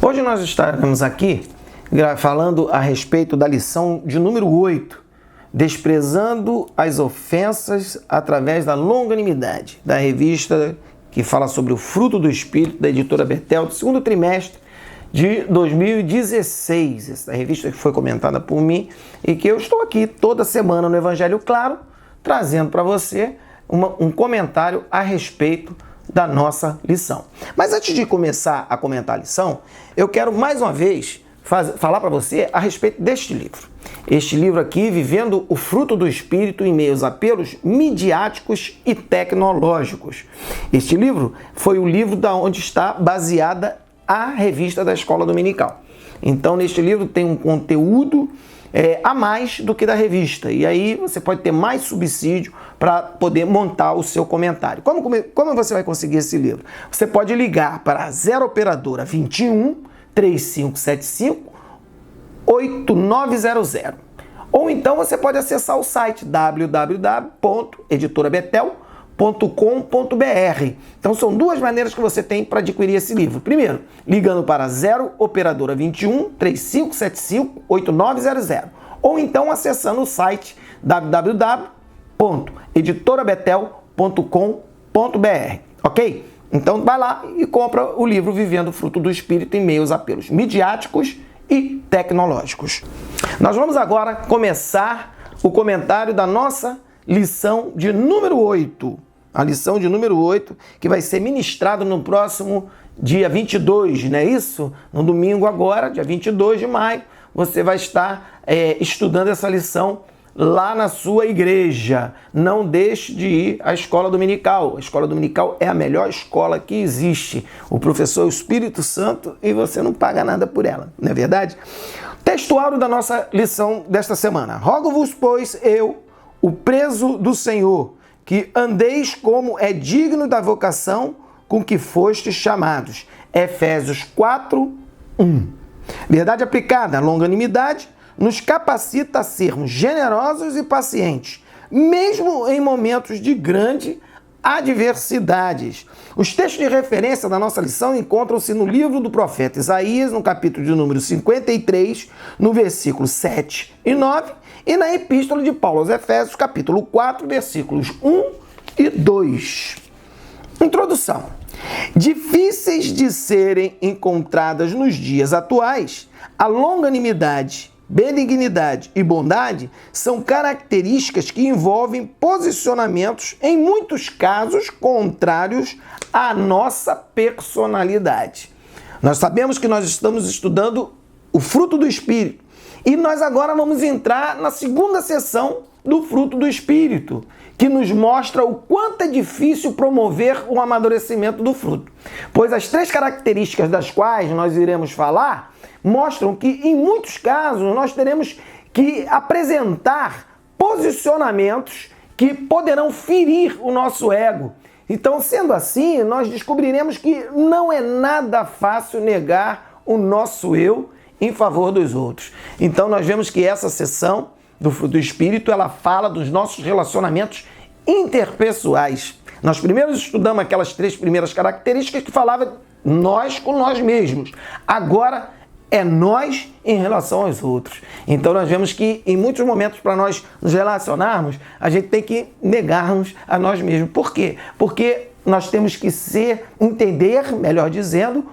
Hoje nós estaremos aqui falando a respeito da lição de número 8, desprezando as ofensas através da longanimidade, da revista que fala sobre o fruto do Espírito, da editora Betel, do segundo trimestre de 2016. Essa revista que foi comentada por mim e que eu estou aqui toda semana no Evangelho Claro, trazendo para você um comentário a respeito da nossa lição. Mas antes de começar a comentar a lição, eu quero mais uma vez falar para você a respeito deste livro. Este livro aqui, Vivendo o Fruto do Espírito em Meio aos Apelos Midiáticos e Tecnológicos. Este livro foi o livro da onde está baseada a revista da Escola Dominical. Então, neste livro tem um conteúdo a mais do que da revista. E aí você pode ter mais subsídio para poder montar o seu comentário. Como você vai conseguir esse livro? Você pode ligar para 0 operadora 21 3575 8900. Ou então você pode acessar o site www.editorabetel.com.br. Então são duas maneiras que você tem para adquirir esse livro. Primeiro, ligando para 0 operadora 21 3575 8900. Ou então acessando o site www.editorabetel.com.br. Ok? Então vai lá e compra o livro Vivendo o Fruto do Espírito em Meio aos Apelos Midiáticos e Tecnológicos. Nós vamos agora começar o comentário da nossa lição de número 8. A lição de número 8, que vai ser ministrado no próximo dia 22, não é isso? No domingo agora, dia 22 de maio, você vai estar estudando essa lição lá na sua igreja. Não deixe de ir à escola dominical. A escola dominical é a melhor escola que existe. O professor é o Espírito Santo e você não paga nada por ela, não é verdade? Textuário da nossa lição desta semana. Rogo-vos, pois, eu, o preso do Senhor, que andeis como é digno da vocação com que fostes chamados. Efésios 4, 1. Verdade aplicada, a longanimidade nos capacita a sermos generosos e pacientes, mesmo em momentos de grande adversidades. Os textos de referência da nossa lição encontram-se no livro do profeta Isaías, no capítulo de número 53, no versículo 7 e 9, e na epístola de Paulo aos Efésios, capítulo 4, versículos 1 e 2. Introdução. Difíceis de serem encontradas nos dias atuais, a longanimidade, benignidade e bondade são características que envolvem posicionamentos, em muitos casos, contrários à nossa personalidade. Nós sabemos que nós estamos estudando o fruto do Espírito e nós agora vamos entrar na segunda sessão do fruto do Espírito, que nos mostra o quanto é difícil promover o amadurecimento do fruto. Pois as 3 características das quais nós iremos falar mostram que, em muitos casos, nós teremos que apresentar posicionamentos que poderão ferir o nosso ego. Então, sendo assim, nós descobriremos que não é nada fácil negar o nosso eu em favor dos outros. Então, nós vemos que essa sessão do fruto do Espírito, ela fala dos nossos relacionamentos interpessoais. Nós primeiro estudamos aquelas 3 primeiras características que falavam nós com nós mesmos. Agora é nós em relação aos outros. Então nós vemos que em muitos momentos para nós nos relacionarmos, a gente tem que negarmos a nós mesmos. Por quê? Porque nós temos que entender, melhor dizendo,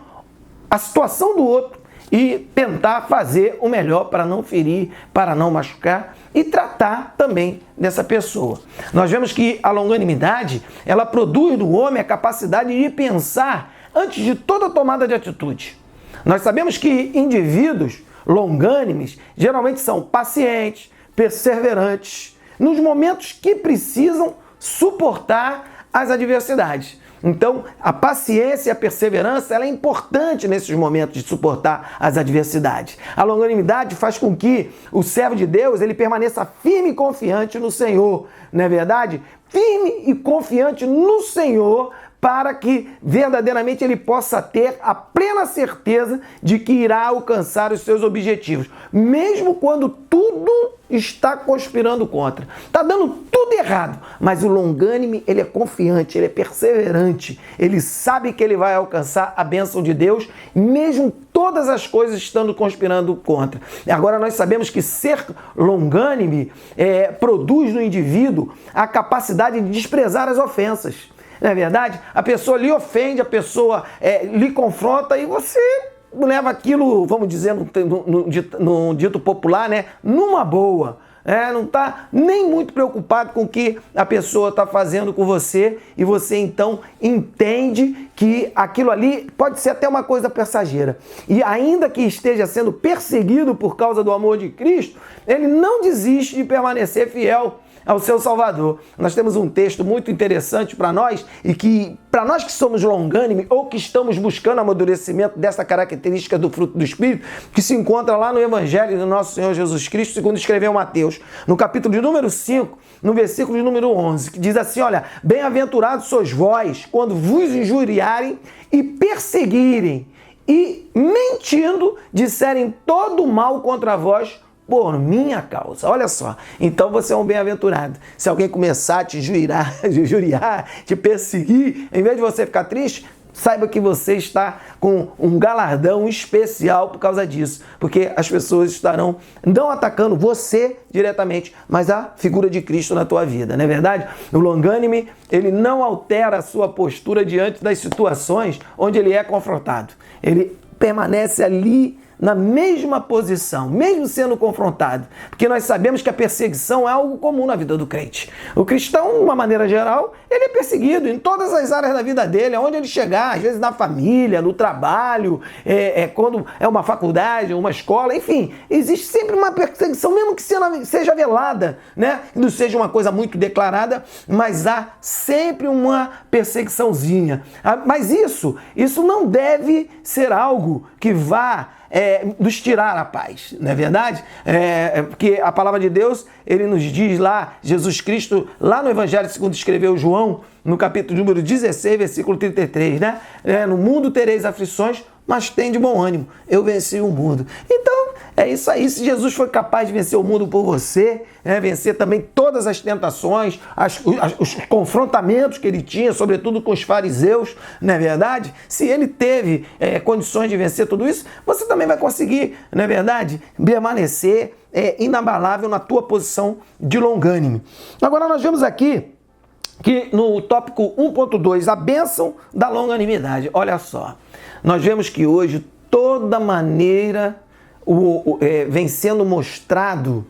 a situação do outro e tentar fazer o melhor para não ferir, para não machucar e tratar também dessa pessoa. Nós vemos que a longanimidade, ela produz no homem a capacidade de pensar antes de toda tomada de atitude. Nós sabemos que indivíduos longânimes geralmente são pacientes, perseverantes, nos momentos que precisam suportar as adversidades. Então, a paciência e a perseverança ela é importante nesses momentos de suportar as adversidades. A longanimidade faz com que o servo de Deus ele permaneça firme e confiante no Senhor, não é verdade? Firme e confiante no Senhor para que verdadeiramente ele possa ter a plena certeza de que irá alcançar os seus objetivos, mesmo quando tudo está conspirando contra. Está dando tudo errado, mas o longânime, ele é confiante, ele é perseverante, ele sabe que ele vai alcançar a bênção de Deus, mesmo todas as coisas estando conspirando contra. Agora nós sabemos que ser longânime produz no indivíduo a capacidade de desprezar as ofensas. Não é verdade? A pessoa lhe ofende, a pessoa lhe confronta e você leva aquilo, vamos dizer, no dito popular, né, numa boa. Não está nem muito preocupado com o que a pessoa está fazendo com você e você então entende que aquilo ali pode ser até uma coisa passageira. E ainda que esteja sendo perseguido por causa do amor de Cristo, ele não desiste de permanecer fiel ao seu Salvador. Nós temos um texto muito interessante para nós e que, para nós que somos longânime ou que estamos buscando amadurecimento dessa característica do fruto do Espírito, que se encontra lá no Evangelho do nosso Senhor Jesus Cristo, segundo escreveu Mateus, no capítulo de número 5, no versículo de número 11, que diz assim, olha, bem-aventurados sois vós, quando vos injuriarem e perseguirem e, mentindo, disserem todo mal contra vós, por minha causa. Olha só, então você é um bem-aventurado. Se alguém começar a te injuriar, te perseguir, em vez de você ficar triste, saiba que você está com um galardão especial por causa disso, porque as pessoas estarão não atacando você diretamente, mas a figura de Cristo na tua vida, não é verdade? O longânime, ele não altera a sua postura diante das situações onde ele é confrontado. Ele permanece ali na mesma posição, mesmo sendo confrontado, porque nós sabemos que a perseguição é algo comum na vida do crente. O cristão, de uma maneira geral, ele é perseguido em todas as áreas da vida dele, aonde ele chegar, às vezes na família, no trabalho, quando é uma faculdade, uma escola, enfim, existe sempre uma perseguição, mesmo que seja velada, né? Não seja uma coisa muito declarada, mas há sempre uma perseguiçãozinha. Mas isso não deve ser algo que vá nos tirar a paz, não é verdade? Porque a palavra de Deus, ele nos diz lá, Jesus Cristo, lá no Evangelho segundo escreveu João, no capítulo número 16, versículo 33, né? No mundo tereis aflições, mas tem de bom ânimo, eu venci o mundo. Então, é isso aí, se Jesus foi capaz de vencer o mundo por você, vencer também todas as tentações, os confrontamentos que ele tinha, sobretudo com os fariseus, não é verdade? Se ele teve condições de vencer tudo isso, você também vai conseguir, não é verdade? Permanecer inabalável na tua posição de longânime. Agora nós vemos aqui que no tópico 1.2, a bênção da longanimidade. Olha só, nós vemos que hoje toda maneira vem sendo mostrado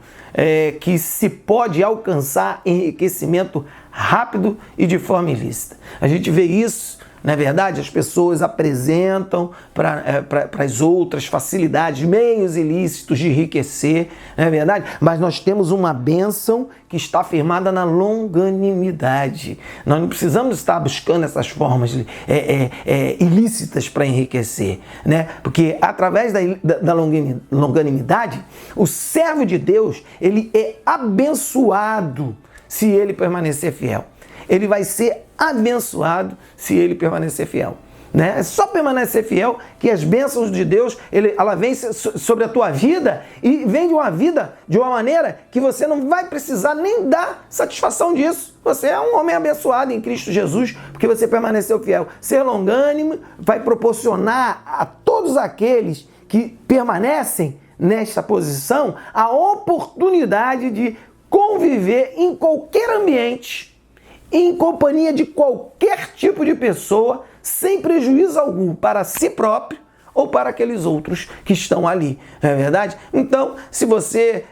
que se pode alcançar enriquecimento rápido e de forma ilícita. A gente vê isso, não é verdade? As pessoas apresentam para as outras facilidades, meios ilícitos de enriquecer, não é verdade? Mas nós temos uma bênção que está firmada na longanimidade. Nós não precisamos estar buscando essas formas ilícitas para enriquecer, né? Porque através da longanimidade, o servo de Deus, ele é abençoado se ele permanecer fiel. Ele vai ser abençoado se ele permanecer fiel. Né? É só permanecer fiel que as bênçãos de Deus, ela vem sobre a tua vida e vem de uma maneira que você não vai precisar nem dar satisfação disso. Você é um homem abençoado em Cristo Jesus, porque você permaneceu fiel. Ser longânimo vai proporcionar a todos aqueles que permanecem nesta posição a oportunidade de conviver em qualquer ambiente, em companhia de qualquer tipo de pessoa, sem prejuízo algum para si próprio ou para aqueles outros que estão ali, não é verdade? Então, se você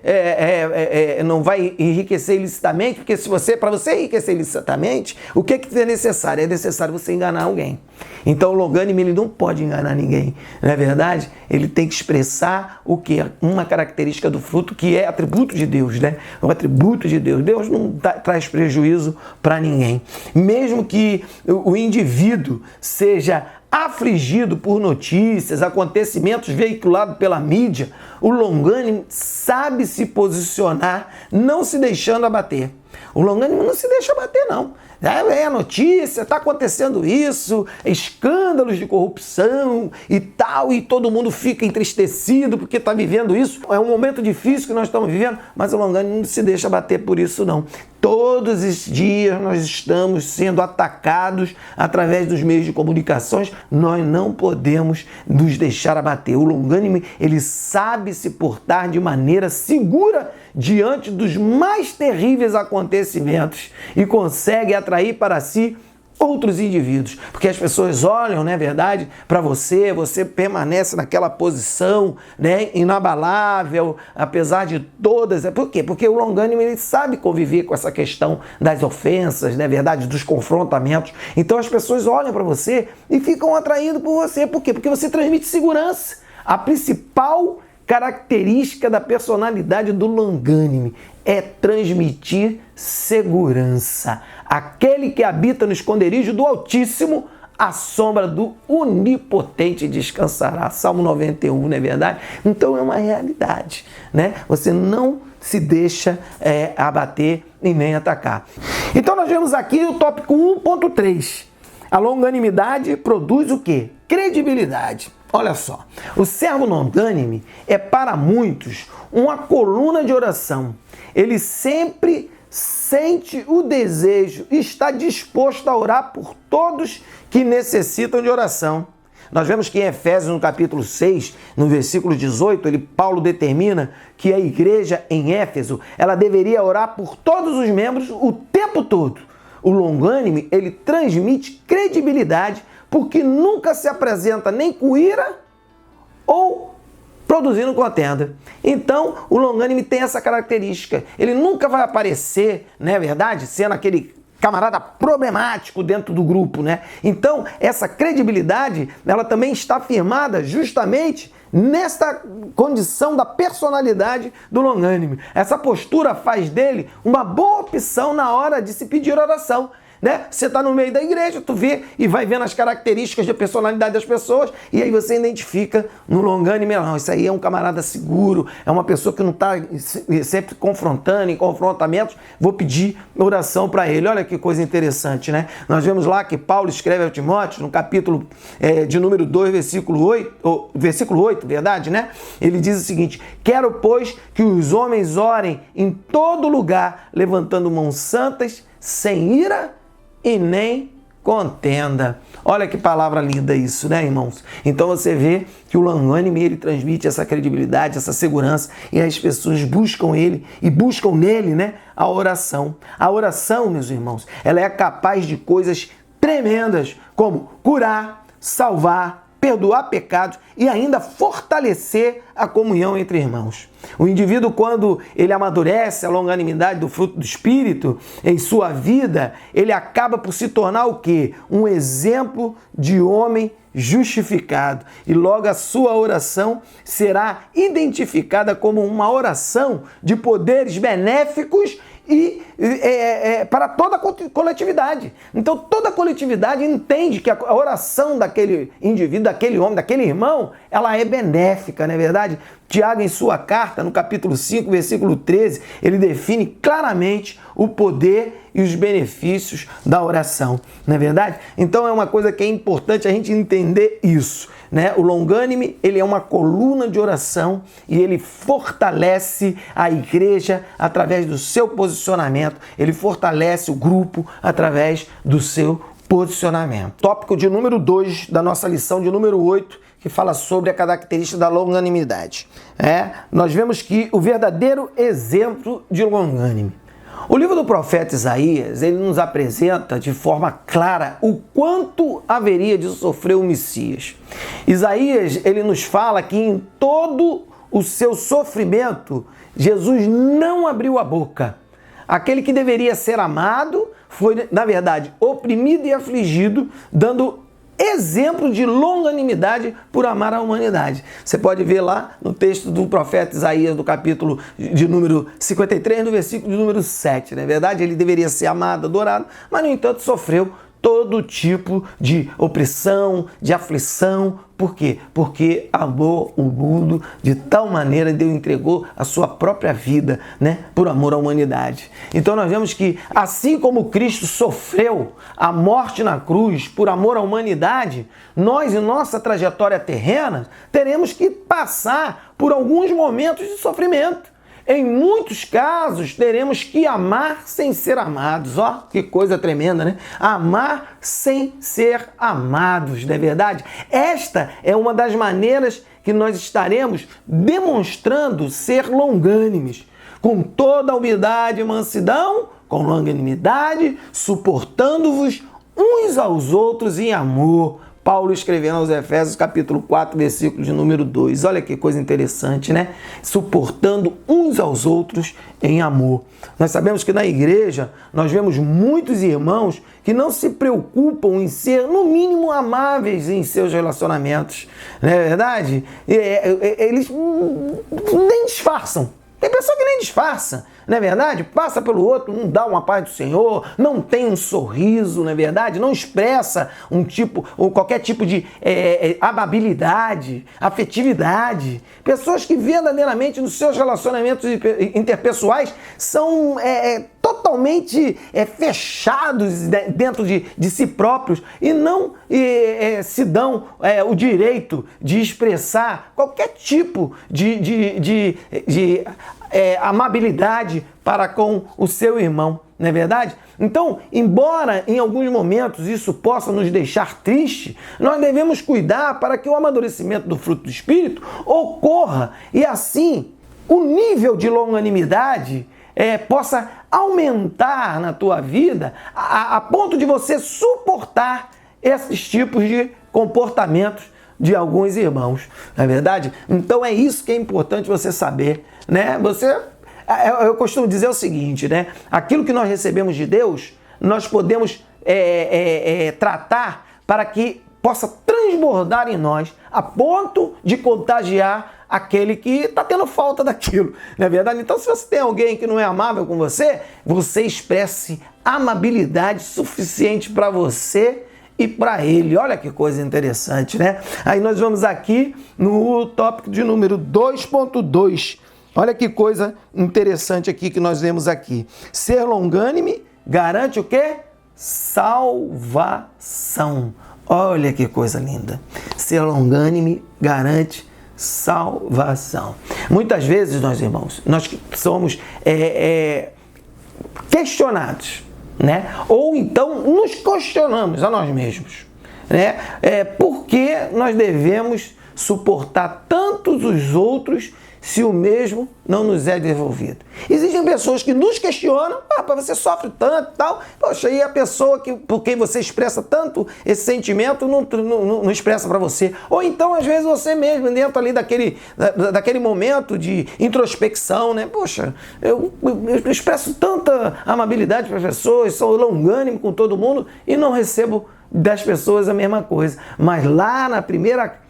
não vai enriquecer ilicitamente, porque para você enriquecer ilicitamente, o que é necessário? É necessário você enganar alguém. Então, o longânime, ele não pode enganar ninguém, não é verdade? Ele tem que expressar o que é uma característica do fruto, que é atributo de Deus, né? É um atributo de Deus. Deus não traz prejuízo para ninguém. Mesmo que o indivíduo seja afligido por notícias, acontecimentos veiculados pela mídia, o longânime sabe se posicionar, não se deixando abater. O longânime não se deixa abater, não. É a notícia, está acontecendo isso, escândalos de corrupção e tal, e todo mundo fica entristecido porque está vivendo isso. É um momento difícil que nós estamos vivendo, mas o longânime não se deixa bater por isso, não. Todos os dias nós estamos sendo atacados através dos meios de comunicações, nós não podemos nos deixar abater. O longânime, ele sabe se portar de maneira segura diante dos mais terríveis acontecimentos e consegue atrair para si outros indivíduos, porque as pessoas olham, não é verdade, para você permanece naquela posição, né, inabalável, apesar de todas. Por quê? Porque o longânime, ele sabe conviver com essa questão das ofensas, não é verdade, dos confrontamentos. Então as pessoas olham para você e ficam atraídas por você. Por quê? Porque você transmite segurança. A principal característica da personalidade do longânime é transmitir segurança. Aquele que habita no esconderijo do Altíssimo, à sombra do Onipotente descansará. Salmo 91, não é verdade? Então é uma realidade, né? Você não se deixa abater e nem atacar. Então nós vemos aqui o tópico 1.3. A longanimidade produz o quê? Credibilidade. Olha só, o servo longânime é para muitos uma coluna de oração. Ele sempre sente o desejo e está disposto a orar por todos que necessitam de oração. Nós vemos que em Efésios, no capítulo 6, no versículo 18, Paulo determina que a igreja em Éfeso, ela deveria orar por todos os membros o tempo todo. O longânime, ele transmite credibilidade porque nunca se apresenta nem com ira ou produzindo contenda. Então, o longânime tem essa característica. Ele nunca vai aparecer, não é verdade, sendo aquele camarada problemático dentro do grupo, né? Então, essa credibilidade, ela também está firmada justamente nesta condição da personalidade do longânime. Essa postura faz dele uma boa opção na hora de se pedir oração. Né? Você está no meio da igreja, tu vê e vai vendo as características de personalidade das pessoas e aí você identifica no longânime, não, isso aí é um camarada seguro, é uma pessoa que não está sempre confrontando, em confrontamentos, vou pedir oração para ele. Olha que coisa interessante, né? Nós vemos lá que Paulo escreve ao Timóteo, no capítulo de número 2, versículo 8, verdade, né? Ele diz o seguinte: quero, pois, que os homens orem em todo lugar, levantando mãos santas, sem ira e nem contenda. Olha que palavra linda isso, né, irmãos? Então você vê que o longânime, ele transmite essa credibilidade, essa segurança, e as pessoas buscam ele e buscam nele, né, a oração. A oração, meus irmãos, ela é capaz de coisas tremendas, como curar, salvar, perdoar pecados e ainda fortalecer a comunhão entre irmãos. O indivíduo, quando ele amadurece a longanimidade do fruto do Espírito em sua vida, ele acaba por se tornar o quê? Um exemplo de homem justificado. E logo a sua oração será identificada como uma oração de poderes benéficos e para toda a coletividade. Então toda a coletividade entende que a oração daquele indivíduo, daquele homem, daquele irmão, ela é benéfica, não é verdade? Tiago, em sua carta, no capítulo 5, versículo 13, ele define claramente o poder e os benefícios da oração, não é verdade? Então é uma coisa que é importante a gente entender isso, né? O longânime, ele é uma coluna de oração e ele fortalece a igreja através do seu posicionamento, ele fortalece o grupo através do seu posicionamento. Tópico de número 2 da nossa lição de número 8, que fala sobre a característica da longanimidade. Nós vemos que o verdadeiro exemplo de longânime. O livro do profeta Isaías, ele nos apresenta de forma clara o quanto haveria de sofrer o Messias. Isaías, ele nos fala que em todo o seu sofrimento, Jesus não abriu a boca. Aquele que deveria ser amado foi, na verdade, oprimido e afligido, dando exemplo de longanimidade por amar a humanidade. Você pode ver lá no texto do profeta Isaías, do capítulo de número 53, no versículo de número 7. Não é verdade? Ele deveria ser amado, adorado, mas, no entanto, sofreu todo tipo de opressão, de aflição. Por quê? Porque amou o mundo de tal maneira que Deus entregou a sua própria vida, né, por amor à humanidade. Então nós vemos que assim como Cristo sofreu a morte na cruz por amor à humanidade, nós em nossa trajetória terrena teremos que passar por alguns momentos de sofrimento. Em muitos casos, teremos que amar sem ser amados. Ó, que coisa tremenda, né? Amar sem ser amados, não é verdade? Esta é uma das maneiras que nós estaremos demonstrando ser longânimes, com toda a humildade e mansidão, com longanimidade, suportando-vos uns aos outros em amor. Paulo escrevendo aos Efésios, capítulo 4, versículo de número 2. Olha que coisa interessante, né? Suportando uns aos outros em amor. Nós sabemos que na igreja nós vemos muitos irmãos que não se preocupam em ser, no mínimo, amáveis em seus relacionamentos. Não é verdade? Eles nem disfarçam. Tem pessoa que nem disfarça, não é verdade? Passa pelo outro, não dá uma paz do Senhor, não tem um sorriso, não é verdade? Não expressa um tipo, ou qualquer tipo de amabilidade, afetividade. Pessoas que verdadeiramente nos seus relacionamentos interpessoais são totalmente fechados dentro de si próprios e não se dão o direito de expressar qualquer tipo de amabilidade para com o seu irmão, não é verdade? Então, embora em alguns momentos isso possa nos deixar triste, nós devemos cuidar para que o amadurecimento do fruto do Espírito ocorra e assim o nível de longanimidade possa aumentar na tua vida a ponto de você suportar esses tipos de comportamentos de alguns irmãos, não é verdade? Então é isso que é importante você saber, né? Eu costumo dizer o seguinte, né? Aquilo que nós recebemos de Deus, nós podemos tratar para que possa transbordar em nós a ponto de contagiar aquele que está tendo falta daquilo, não é verdade? Então, se você tem alguém que não é amável com você, você expresse amabilidade suficiente para você e para ele. Olha que coisa interessante, né? Aí nós vamos aqui no tópico de número 2.2. Olha que coisa interessante aqui que nós vemos aqui. Ser longânime garante o quê? Salvação. Olha que coisa linda. Ser longânime garante salvação. Muitas vezes, nós irmãos, nós somos questionados, né? Ou então nos questionamos a nós mesmos, né? Por que nós devemos suportar tantos os outros se o mesmo não nos é devolvido? Existem pessoas que nos questionam, você sofre tanto e tal, poxa, e a pessoa por quem você expressa tanto esse sentimento não expressa para você. Ou então, às vezes, você mesmo, dentro ali daquele momento de introspecção, né? Poxa, eu expresso tanta amabilidade para as pessoas, sou longânimo com todo mundo e não recebo das pessoas a mesma coisa. Mas lá na primeira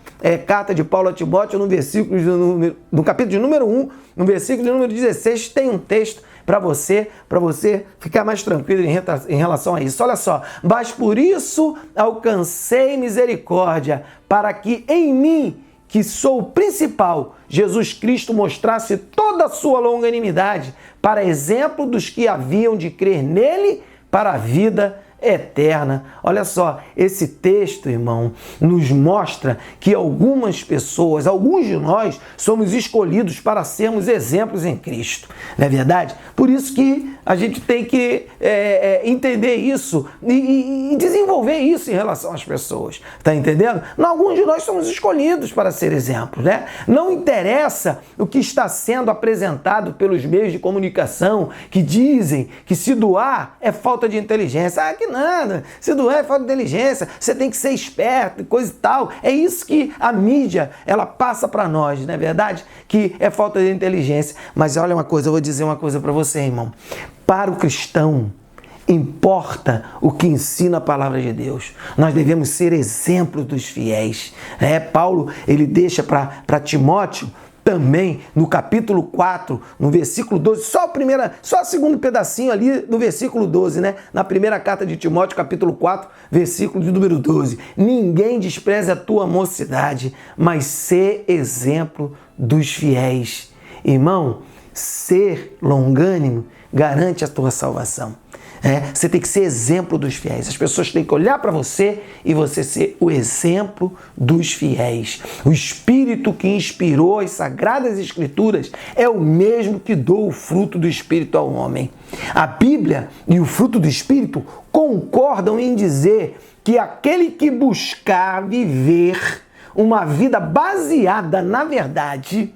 carta de Paulo a Timóteo, no capítulo de número 1, no versículo de número 16, tem um texto para você ficar mais tranquilo em relação a isso. Olha só, mas por isso alcancei misericórdia, para que em mim, que sou o principal, Jesus Cristo mostrasse toda a sua longanimidade, para exemplo dos que haviam de crer nele para a vida eterna. Olha só, esse texto, irmão, nos mostra que algumas pessoas, alguns de nós, somos escolhidos para sermos exemplos em Cristo, não é verdade? Por isso que a gente tem que entender isso e desenvolver isso em relação às pessoas, tá entendendo? Alguns de nós somos escolhidos para ser exemplos, né? Não interessa o que está sendo apresentado pelos meios de comunicação que dizem que se doar é falta de inteligência. Que nada, se doar é falta de inteligência, você tem que ser esperto, coisa e tal. É isso que a mídia, ela passa para nós, não é verdade? Que é falta de inteligência. Mas olha uma coisa, eu vou dizer uma coisa para você, irmão. Para o cristão, importa o que ensina a palavra de Deus. Nós devemos ser exemplos dos fiéis. Paulo, ele deixa para Timóteo também no capítulo 4, no versículo 12, só o segundo pedacinho ali do versículo 12, né? Na primeira carta de Timóteo, capítulo 4, versículo de número 12. Ninguém despreze a tua mocidade, mas sê exemplo dos fiéis. Irmão, ser longânimo garante a tua salvação. Você tem que ser exemplo dos fiéis. As pessoas têm que olhar para você e você ser o exemplo dos fiéis. O Espírito que inspirou as Sagradas Escrituras é o mesmo que dá o fruto do Espírito ao homem. A Bíblia e o fruto do Espírito concordam em dizer que aquele que buscar viver uma vida baseada na verdade,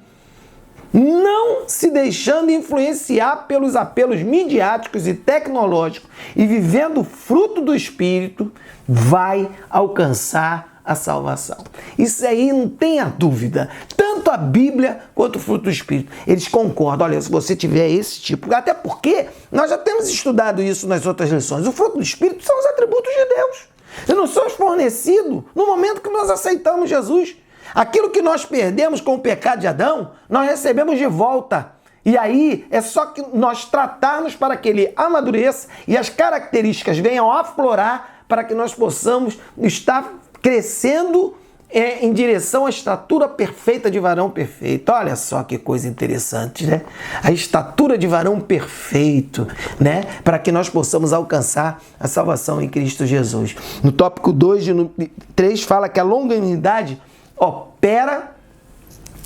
não se deixando influenciar pelos apelos midiáticos e tecnológicos e vivendo o fruto do Espírito, vai alcançar a salvação. Isso aí não tenha dúvida. Tanto a Bíblia quanto o fruto do Espírito, eles concordam. Olha, se você tiver esse tipo, até porque nós já temos estudado isso nas outras lições, o fruto do Espírito são os atributos de Deus. E não somos fornecidos no momento que nós aceitamos Jesus. Aquilo que nós perdemos com o pecado de Adão, nós recebemos de volta. E aí é só que nós tratarmos para que ele amadureça e as características venham a aflorar para que nós possamos estar crescendo em direção à estatura perfeita de varão perfeito. Olha só que coisa interessante, né? A estatura de varão perfeito, né? Para que nós possamos alcançar a salvação em Cristo Jesus. No tópico 2 de 3 fala que a longanimidade opera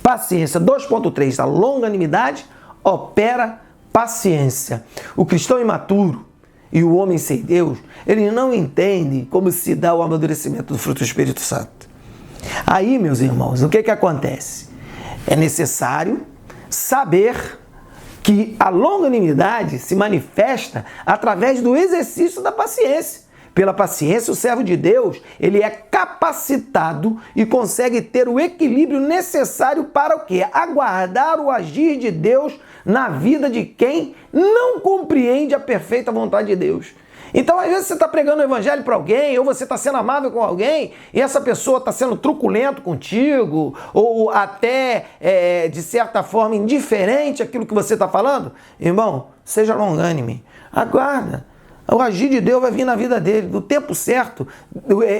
paciência. 2.3, a longanimidade opera paciência. O cristão imaturo e o homem sem Deus, ele não entende como se dá o amadurecimento do fruto do Espírito Santo. Aí, meus irmãos, o que acontece? É necessário saber que a longanimidade se manifesta através do exercício da paciência. Pela paciência, o servo de Deus, ele é capacitado e consegue ter o equilíbrio necessário para o quê? Aguardar o agir de Deus na vida de quem não compreende a perfeita vontade de Deus. Então, às vezes, você está pregando o evangelho para alguém, ou você está sendo amável com alguém, e essa pessoa está sendo truculento contigo, ou até, de certa forma, indiferente àquilo que você está falando. Irmão, seja longânime, aguarda. O agir de Deus vai vir na vida dele. No tempo certo,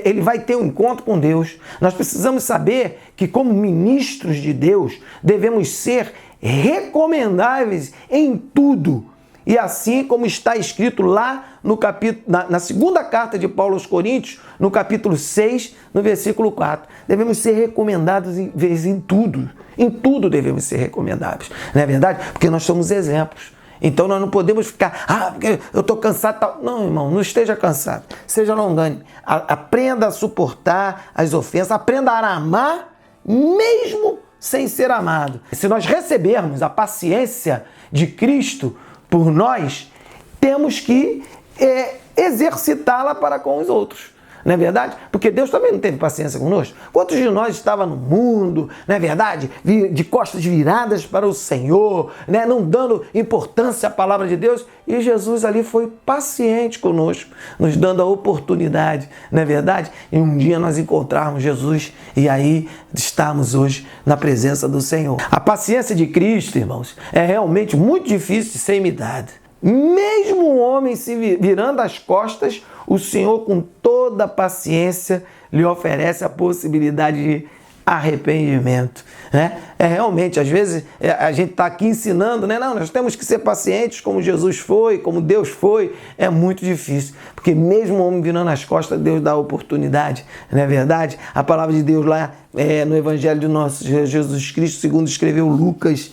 ele vai ter um encontro com Deus. Nós precisamos saber que, como ministros de Deus, devemos ser recomendáveis em tudo. E assim como está escrito lá no capítulo, na segunda carta de Paulo aos Coríntios, no capítulo 6, no versículo 4. Devemos ser recomendados em tudo. Em tudo devemos ser recomendados. Não é verdade? Porque nós somos exemplos. Então nós não podemos ficar, porque eu estou cansado. Tal. Não, irmão, não esteja cansado. Seja longânime. Aprenda a suportar as ofensas. Aprenda a amar mesmo sem ser amado. Se nós recebermos a paciência de Cristo por nós, temos que exercitá-la para com os outros. Não é verdade? Porque Deus também não teve paciência conosco. Quantos de nós estavam no mundo, não é verdade? De costas viradas para o Senhor, né? Não dando importância à palavra de Deus. E Jesus ali foi paciente conosco, nos dando a oportunidade, não é verdade? E um dia nós encontrarmos Jesus e aí estamos hoje na presença do Senhor. A paciência de Cristo, irmãos, é realmente muito difícil de ser imitada. Mesmo o homem se virando as costas, o Senhor, com toda a paciência, lhe oferece a possibilidade de arrependimento. Né? Realmente, às vezes, a gente está aqui ensinando, né? Não, nós temos que ser pacientes como Jesus foi, como Deus foi. É muito difícil, porque mesmo o homem virando as costas, Deus dá a oportunidade. Não é verdade? A palavra de Deus lá no Evangelho de nosso Jesus Cristo, segundo escreveu Lucas,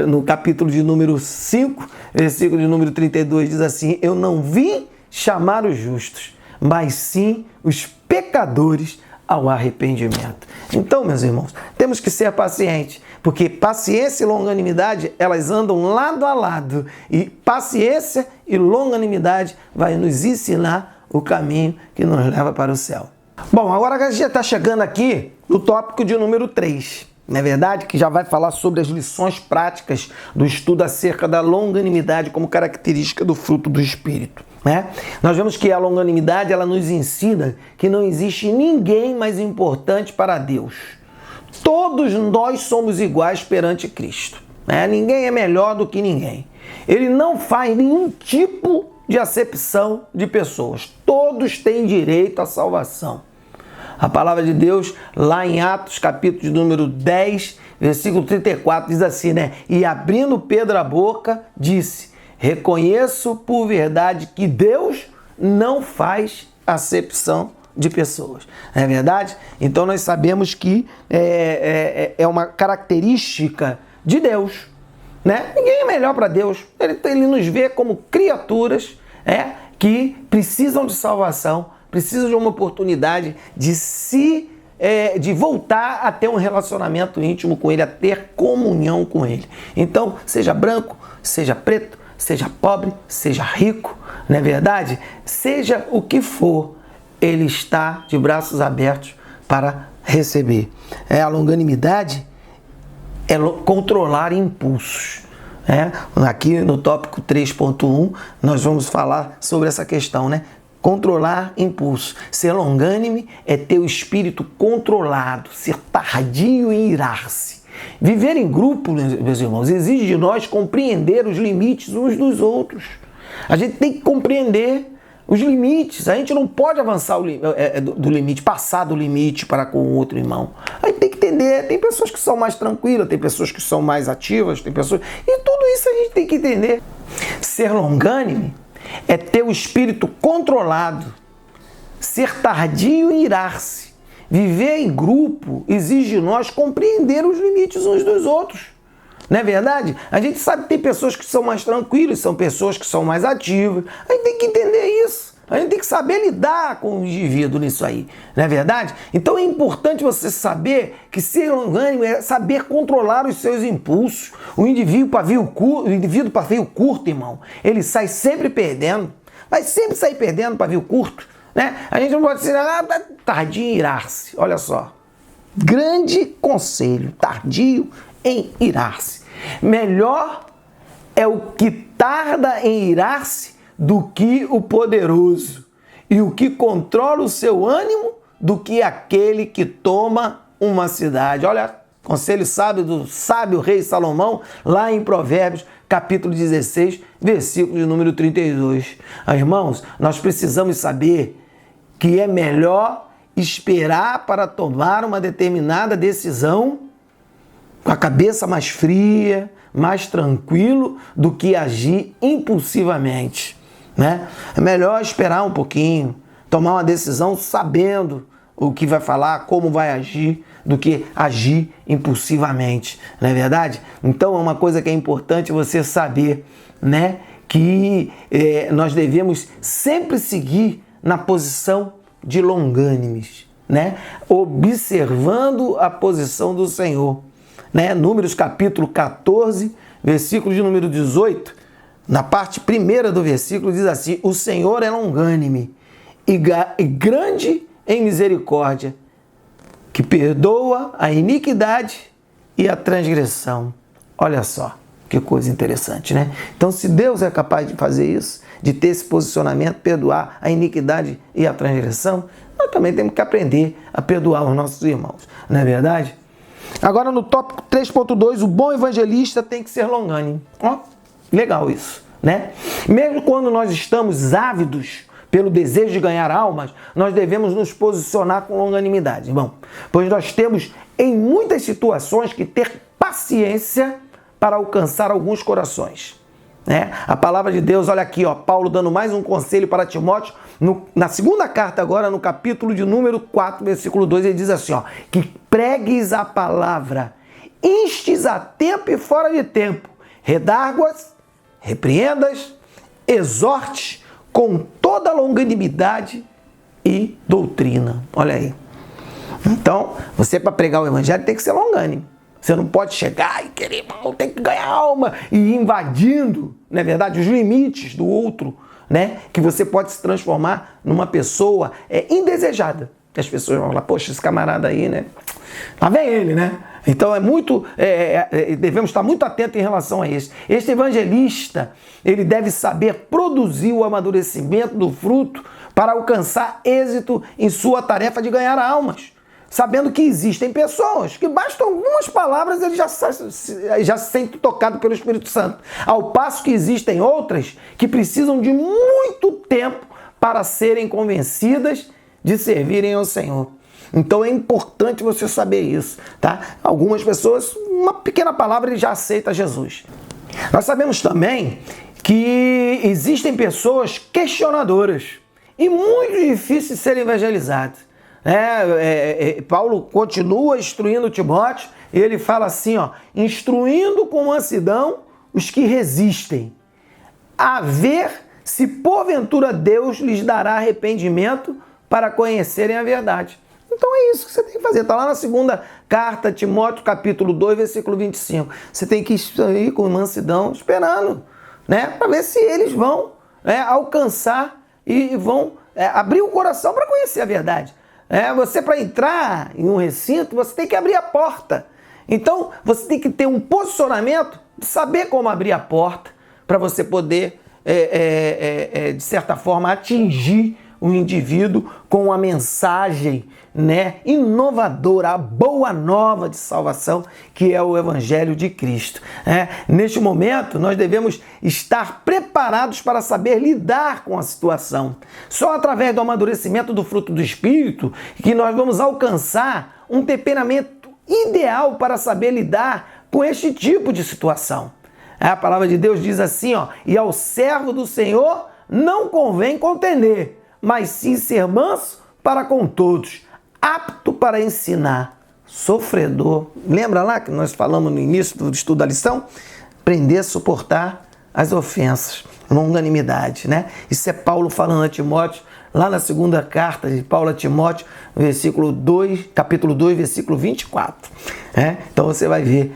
no capítulo de número 5, versículo de número 32, diz assim: eu não vim chamar os justos, mas sim os pecadores ao arrependimento. Então, meus irmãos, temos que ser pacientes, porque paciência e longanimidade, elas andam lado a lado, e paciência e longanimidade vai nos ensinar o caminho que nos leva para o céu. Bom, agora a gente já está chegando aqui no tópico de número 3. Não é verdade? Que já vai falar sobre as lições práticas do estudo acerca da longanimidade como característica do fruto do Espírito. Né? Nós vemos que a longanimidade ela nos ensina que não existe ninguém mais importante para Deus. Todos nós somos iguais perante Cristo. Ninguém é melhor do que ninguém. Ele não faz nenhum tipo de acepção de pessoas. Todos têm direito à salvação. A palavra de Deus, lá em Atos, capítulo de número 10, versículo 34, diz assim, E abrindo Pedro a boca, disse, reconheço por verdade que Deus não faz acepção de pessoas. Não é verdade? Então nós sabemos que é uma característica de Deus. Ninguém é melhor para Deus. Ele nos vê como criaturas que precisam de salvação, precisam de uma oportunidade de voltar a ter um relacionamento íntimo com Ele, a ter comunhão com Ele. Então, seja branco, seja preto, seja pobre, seja rico, não é verdade? Seja o que for, Ele está de braços abertos para receber. A longanimidade é controlar impulsos. Aqui no tópico 3.1 nós vamos falar sobre essa questão, Controlar impulsos. Ser longânime é ter o espírito controlado, ser tardio em irar-se. Viver em grupo, meus irmãos, exige de nós compreender os limites uns dos outros. A gente tem que compreender os limites. A gente não pode avançar do limite, passar do limite para com o outro irmão. A gente tem que entender. Tem pessoas que são mais tranquilas, tem pessoas que são mais ativas, tem pessoas... E tudo isso a gente tem que entender. Ser longânime é ter o espírito controlado, ser tardio em irar-se. Viver em grupo exige de nós compreender os limites uns dos outros. Não é verdade? A gente sabe que tem pessoas que são mais tranquilas, são pessoas que são mais ativas. A gente tem que entender isso. A gente tem que saber lidar com o indivíduo nisso aí. Não é verdade? Então é importante você saber que ser longânimo é saber controlar os seus impulsos. O indivíduo pavio curto, irmão, ele sai sempre perdendo. Vai sempre sair perdendo pavio curto. A gente não pode ser tardio em irar-se. Olha só. Grande conselho. Tardio em irar-se. Melhor é o que tarda em irar-se do que o poderoso, e o que controla o seu ânimo do que aquele que toma uma cidade. Olha, conselho sábio do sábio rei Salomão, lá em Provérbios, capítulo 16, versículo de número 32. Irmãos, nós precisamos saber que é melhor esperar para tomar uma determinada decisão com a cabeça mais fria, mais tranquilo, do que agir impulsivamente. É melhor esperar um pouquinho, tomar uma decisão sabendo o que vai falar, como vai agir, do que agir impulsivamente, não é verdade? Então é uma coisa que é importante você saber, que nós devemos sempre seguir na posição de longânimes, observando a posição do Senhor. Números capítulo 14, versículo de número 18, na parte primeira do versículo diz assim, o Senhor é longânime e grande em misericórdia, que perdoa a iniquidade e a transgressão. Olha só, que coisa interessante, Então, se Deus é capaz de fazer isso, de ter esse posicionamento, perdoar a iniquidade e a transgressão, nós também temos que aprender a perdoar os nossos irmãos, não é verdade? Agora, no tópico 3.2, o bom evangelista tem que ser longânime. Legal isso, Mesmo quando nós estamos ávidos pelo desejo de ganhar almas, nós devemos nos posicionar com longanimidade, irmão. Pois nós temos, em muitas situações, que ter paciência para alcançar alguns corações. A palavra de Deus, olha aqui, Paulo dando mais um conselho para Timóteo, na segunda carta agora, no capítulo de número 4, versículo 2, ele diz assim, que pregues a palavra, instes a tempo e fora de tempo, redarguas, repreendas, exortes com toda longanimidade e doutrina. Olha aí. Então, você para pregar o evangelho tem que ser longânime. Você não pode chegar e querer, tem que ganhar alma e ir invadindo, não é verdade, os limites do outro, que você pode se transformar numa pessoa indesejada. Que as pessoas vão falar, poxa, esse camarada aí, lá vem ele, Então devemos estar muito atentos em relação a isso. Este evangelista, ele deve saber produzir o amadurecimento do fruto para alcançar êxito em sua tarefa de ganhar almas. sabendo que existem pessoas que bastam algumas palavras ele já se sente tocado pelo Espírito Santo. Ao passo que existem outras que precisam de muito tempo para serem convencidas de servirem ao Senhor. Então é importante você saber isso, tá? Algumas pessoas, uma pequena palavra, ele já aceita Jesus. Nós sabemos também que existem pessoas questionadoras e muito difíceis de serem evangelizadas. Paulo continua instruindo Timóteo e ele fala assim, instruindo com mansidão os que resistem, a ver se porventura Deus lhes dará arrependimento para conhecerem a verdade. Então é isso que você tem que fazer. Está lá na segunda carta a Timóteo, capítulo 2, versículo 25. Você tem que ir com mansidão, esperando, para ver se eles vão alcançar e vão abrir o coração para conhecer a verdade. Você, para entrar em um recinto, você tem que abrir a porta. Então, você tem que ter um posicionamento, saber como abrir a porta, para você poder, de certa forma, atingir o indivíduo com uma mensagem inovadora, a boa nova de salvação, que é o Evangelho de Cristo. Neste momento, nós devemos estar preparados para saber lidar com a situação. Só através do amadurecimento do fruto do Espírito que nós vamos alcançar um temperamento ideal para saber lidar com este tipo de situação. A palavra de Deus diz assim, e ao servo do Senhor não convém contender, mas sim ser manso para com todos, apto para ensinar, sofredor. Lembra lá que nós falamos no início do estudo da lição? Aprender a suportar as ofensas, longanimidade, Isso é Paulo falando a Timóteo, lá na segunda carta de Paulo a Timóteo, capítulo 2, versículo 24. Então você vai ver,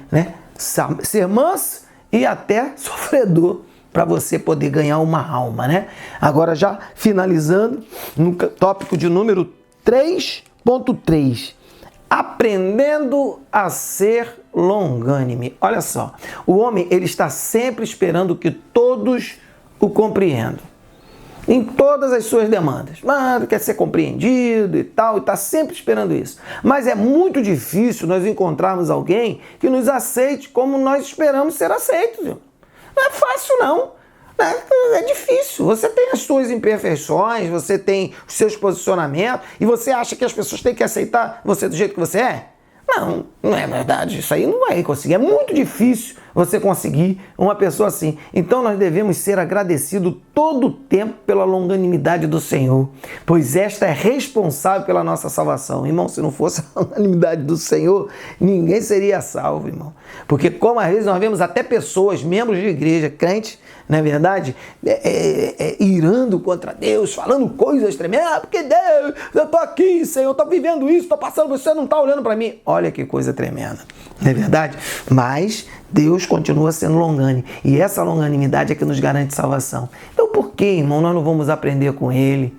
ser manso e até sofredor, para você poder ganhar uma alma, Agora, já finalizando, no tópico de número 3.3, aprendendo a ser longânime. Olha só, o homem, ele está sempre esperando que todos o compreendam, em todas as suas demandas. Quer ser compreendido e tal, e está sempre esperando isso. Mas é muito difícil nós encontrarmos alguém que nos aceite como nós esperamos ser aceitos, viu? Não é fácil, não. É difícil. Você tem as suas imperfeições, você tem os seus posicionamentos e você acha que as pessoas têm que aceitar você do jeito que você é? Não é verdade. Isso aí não vai conseguir. É muito difícil você conseguir uma pessoa assim. Então nós devemos ser agradecidos todo o tempo pela longanimidade do Senhor, pois esta é responsável pela nossa salvação. Irmão, se não fosse a longanimidade do Senhor, ninguém seria salvo, irmão. Porque como às vezes nós vemos até pessoas, membros de igreja, crentes, não é verdade? Irando contra Deus, falando coisas tremendas. Porque Deus, eu estou aqui, Senhor, eu estou vivendo isso, estou passando, você não está olhando para mim. Olha que coisa tremenda, não é verdade? Mas Deus continua sendo longânime. E essa longanimidade é que nos garante salvação. Então por que, irmão, nós não vamos aprender com Ele,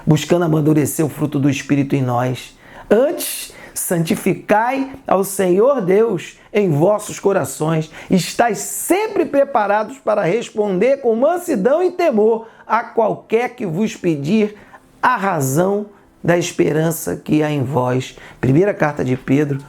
buscando amadurecer o fruto do Espírito em nós? Antes, santificai ao Senhor Deus em vossos corações. Estais sempre preparados para responder com mansidão e temor a qualquer que vos pedir a razão da esperança que há em vós. Primeira carta de Pedro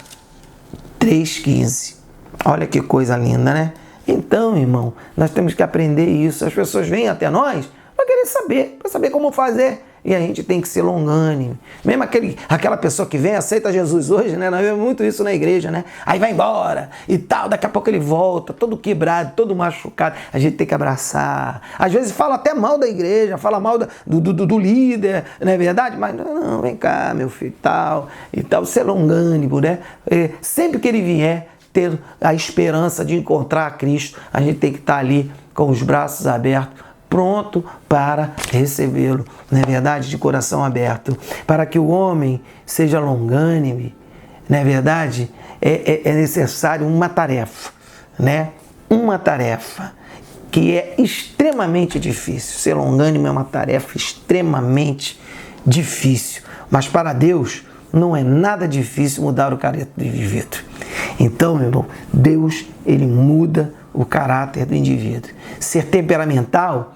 3,15. Olha que coisa linda, Então, irmão, nós temos que aprender isso. As pessoas vêm até nós para querer saber, para saber como fazer. E a gente tem que ser longânime. Mesmo aquela pessoa que vem, aceita Jesus hoje, Nós vemos muito isso na igreja, Aí vai embora e tal, daqui a pouco ele volta, todo quebrado, todo machucado. A gente tem que abraçar. Às vezes fala até mal da igreja, fala mal do líder, não é verdade? Mas não, vem cá, meu filho, e tal, ser longânimo, Sempre que ele vier, ter a esperança de encontrar a Cristo, a gente tem que estar ali com os braços abertos, pronto para recebê-lo, não é verdade? De coração aberto. Para que o homem seja longânime, não é verdade? É necessário uma tarefa, Uma tarefa que é extremamente difícil. Ser longânimo é uma tarefa extremamente difícil. Mas para Deus não é nada difícil mudar o caráter do indivíduo. Então, meu irmão, Deus, ele muda o caráter do indivíduo. Ser temperamental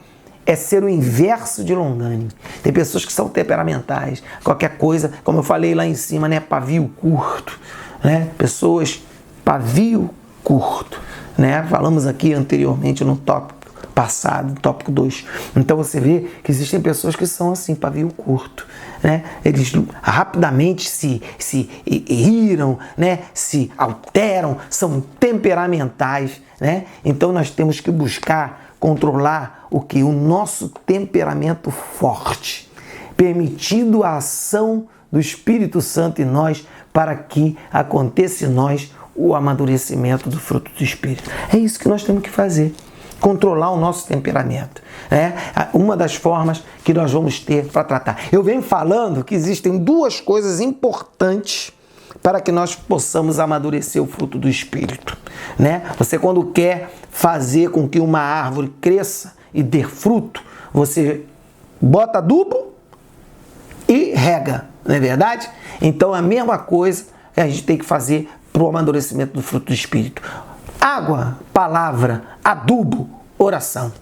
é ser o inverso de longânime. Tem pessoas que são temperamentais, qualquer coisa, como eu falei lá em cima, né? Pavio curto, né? Pessoas pavio curto, né? Falamos aqui anteriormente no tópico passado, tópico 2. Então você vê que existem pessoas que são assim, pavio curto, né? Eles rapidamente se irritam, né? Se alteram, são temperamentais, né? Então nós temos que buscar controlar o que? O nosso temperamento forte, permitindo a ação do Espírito Santo em nós para que aconteça em nós o amadurecimento do fruto do Espírito. É isso que nós temos que fazer. Controlar o nosso temperamento. É uma das formas que nós vamos ter para tratar. Eu venho falando que existem duas coisas importantes para que nós possamos amadurecer o fruto do Espírito. Né? Você, quando quer fazer com que uma árvore cresça e dê fruto, você bota adubo e rega, não é verdade? Então, a mesma coisa que a gente tem que fazer para o amadurecimento do fruto do Espírito. Água, palavra, adubo, oração.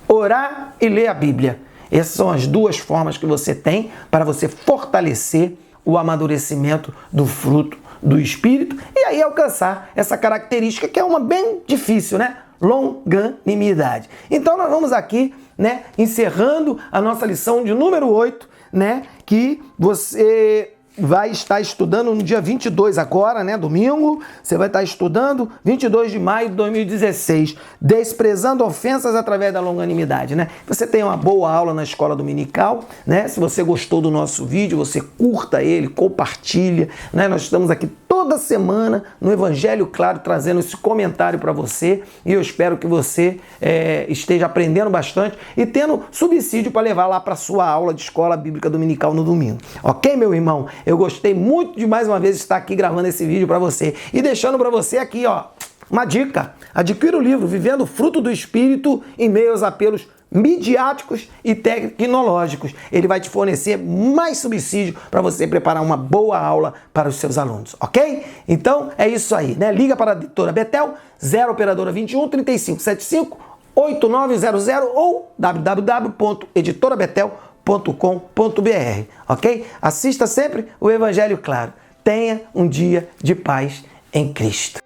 Orar e ler a Bíblia. Essas são as duas formas que você tem para você fortalecer o amadurecimento do fruto do Espírito e aí alcançar essa característica que é uma bem difícil, né? Longanimidade. Então nós vamos aqui, né, encerrando a nossa lição de número 8, né, que você vai estar estudando no dia 22 agora, né, domingo, você vai estar estudando 22 de maio de 2016, desprezando ofensas através da longanimidade, né? Você tem uma boa aula na escola dominical, né? Se você gostou do nosso vídeo, você curta ele, compartilha, né? Nós estamos aqui toda semana no Evangelho Claro trazendo esse comentário para você e eu espero que você esteja aprendendo bastante e tendo subsídio para levar lá para sua aula de escola bíblica dominical no domingo. Ok, meu irmão? Eu gostei muito de mais uma vez estar aqui gravando esse vídeo para você e deixando para você aqui, ó, uma dica. Adquira o livro Vivendo o Fruto do Espírito em meio aos apelos midiáticos e tecnológicos. Ele vai te fornecer mais subsídio para você preparar uma boa aula para os seus alunos, ok? Então é isso aí, né? Liga para a editora Betel, 0 operadora 21 35 75 8900 ou www.editorabetel.com.br, ok? Assista sempre o Evangelho Claro. Tenha um dia de paz em Cristo.